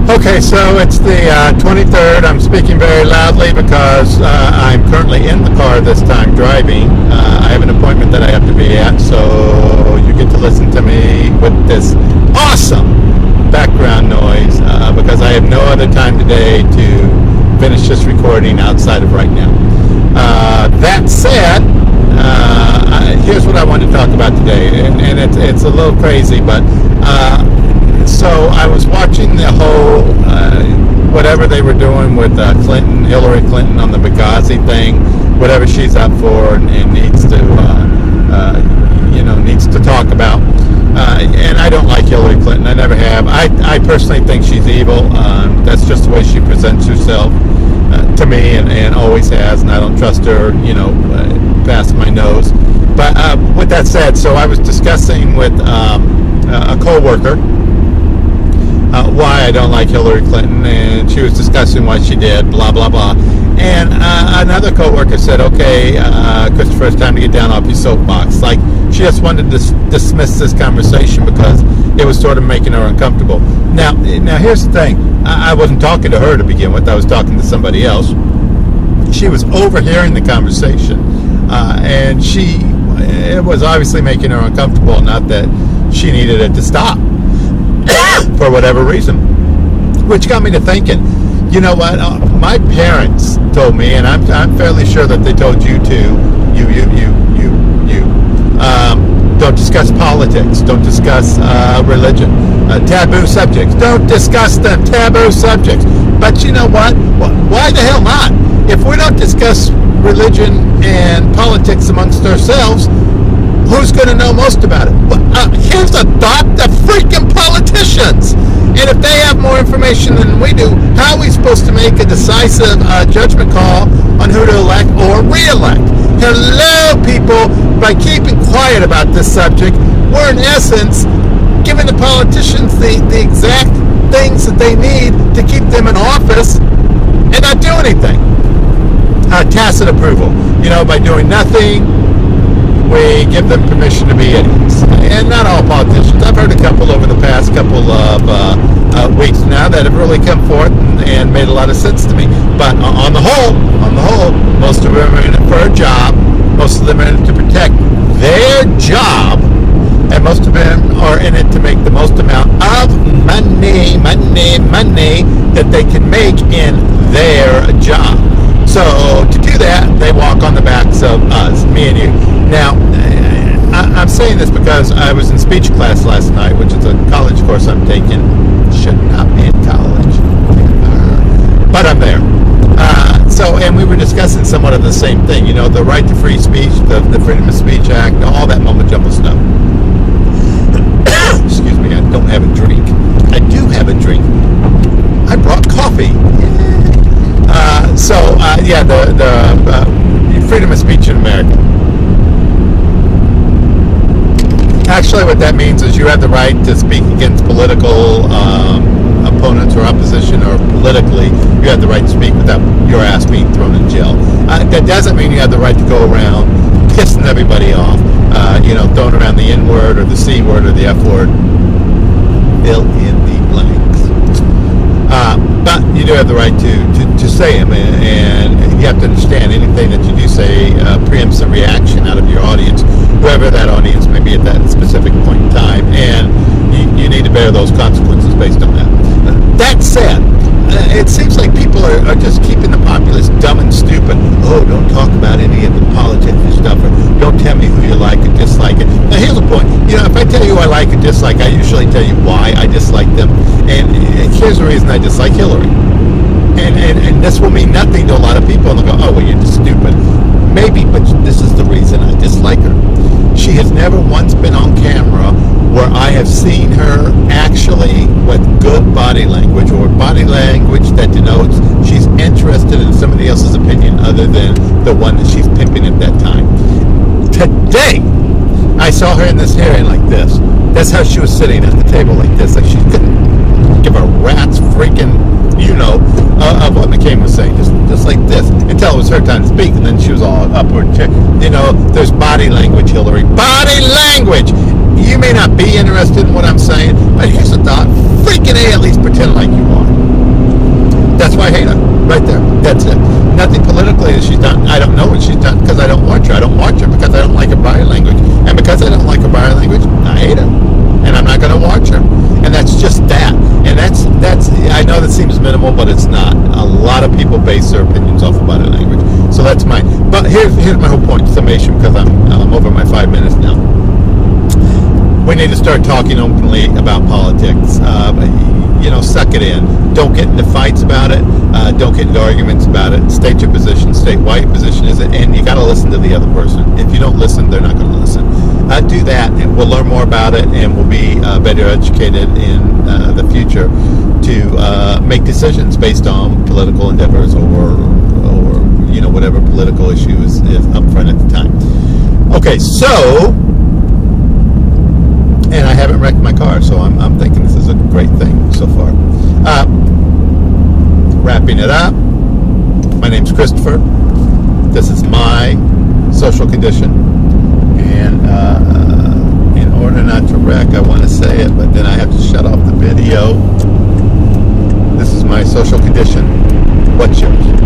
Okay, so it's the 23rd. I'm speaking very loudly because I'm currently in the car this time driving. I have an appointment that I have to be at, so you get to listen to me with this awesome background noise because I have no other time today to finish this recording outside of right now. That said, here's what I want to talk about today, and it's a little crazy, but so I was watching the whole whatever they were doing with Hillary Clinton on the Benghazi thing, whatever she's up for and needs to needs to talk about. And I don't like Hillary Clinton. I never have. I personally think she's evil. That's just the way she presents herself to me, and always has. And I don't trust her, past my nose. But with that said, so I was discussing with a coworker why I don't like Hillary Clinton, and she was discussing why she did, blah, blah, blah. And another coworker said, okay, Christopher, it's time to get down off your soapbox. Like, she just wanted to dismiss this conversation because it was sort of making her uncomfortable. Now here's the thing. I wasn't talking to her to begin with. I was talking to somebody else. She was overhearing the conversation, and it was obviously making her uncomfortable enough that she needed it to stop for whatever reason, which got me to thinking, you know what, my parents told me, and I'm fairly sure that they told you too, don't discuss politics, don't discuss religion, taboo subjects, don't discuss them, taboo subjects. But you know what, why the hell not? If we don't discuss religion and politics amongst ourselves, who's going to know most about it? Here's a thought, the freaking politicians. And if they have more information than we do, how are we supposed to make a decisive judgment call on who to elect or re-elect? Hello, people. By keeping quiet about this subject, we're in essence giving the politicians the exact things that they need to keep them in office and not do anything. Tacit approval. By doing nothing, we give them permission to be idiots. And not all politicians. I've heard a couple over the past couple of weeks now that have really come forth and made a lot of sense to me. But on the whole, most of them are in it for a job. Most of them are in it to protect their job. And most of them are in it to make the most amount of money that they can make in their job. So to do that, they walk on the backs of us, me and you. Now, I'm saying this because I was in speech class last night, which is a college course I'm taking. Should not be in college, but I'm there. And we were discussing somewhat of the same thing. The right to free speech, the Freedom of Speech Act, all that mumbo jumbo stuff. Excuse me, I don't have a drink. I do have a drink. I brought coffee. The freedom of speech in America. Actually, what that means is you have the right to speak against political opponents or opposition, or politically, you have the right to speak without your ass being thrown in jail. That doesn't mean you have the right to go around pissing everybody off, throwing around the N-word or the C-word or the F-word. Fill in the blanks. But you do have the right to say them, and you have to understand anything that you do say preempts a reaction out of your audience, whoever that audience may be at that specific point in time, and you need to bear those consequences based on that. That said, it seems like people are just keeping the populace dumb and stupid. Oh, don't talk about any of the politics and stuff, or don't tell me who you like or dislike it. Now, here's the point. If I tell you who I like or dislike, I usually tell you why I dislike them. And here's the reason I dislike Hillary. And this will mean nothing to a lot of people. And they'll go, oh, well, you're just stupid. Maybe, but this is the reason I dislike her. She has never once been on camera where I have seen her actually with good body language, or body language that denotes she's interested in somebody else's opinion other than the one that she's pimping at that time. Today, I saw her in this hearing like this. That's how she was sitting at the table like this. Like she couldn't give a rat's freaking, of what McCain was saying. Just like this. Until it was her time to speak, and then she was all upward. There's body language, Hillary. Body language! You may not be interested in what I'm saying, but here's the thought. Freaking A, at least pretend like you are. That's it. Nothing politically that she's done. I don't know what she's done because I don't watch her. I don't watch her because I don't like her body language. And because I don't like her body language, I hate her. And I'm not going to watch her. And that's just that. And that's. I know that seems minimal, but it's not. A lot of people base their opinions off of body language. So that's mine. But here's my whole point, summation, because I'm over my 5 minutes now. We need to start talking openly about politics. Suck it in. Don't get into fights about it. Don't get into arguments about it. State your position. State why your position is it. And you got to listen to the other person. If you don't listen, they're not going to listen. Do that, and we'll learn more about it, and we'll be better educated in the future to make decisions based on political endeavors or whatever political issue is up front at the time. Okay, so. And I haven't wrecked my car, so I'm thinking this is a great thing so far. Wrapping it up, my name's Christopher. This is my social condition. And in order not to wreck, I want to say it, but then I have to shut off the video. This is my social condition. What's yours?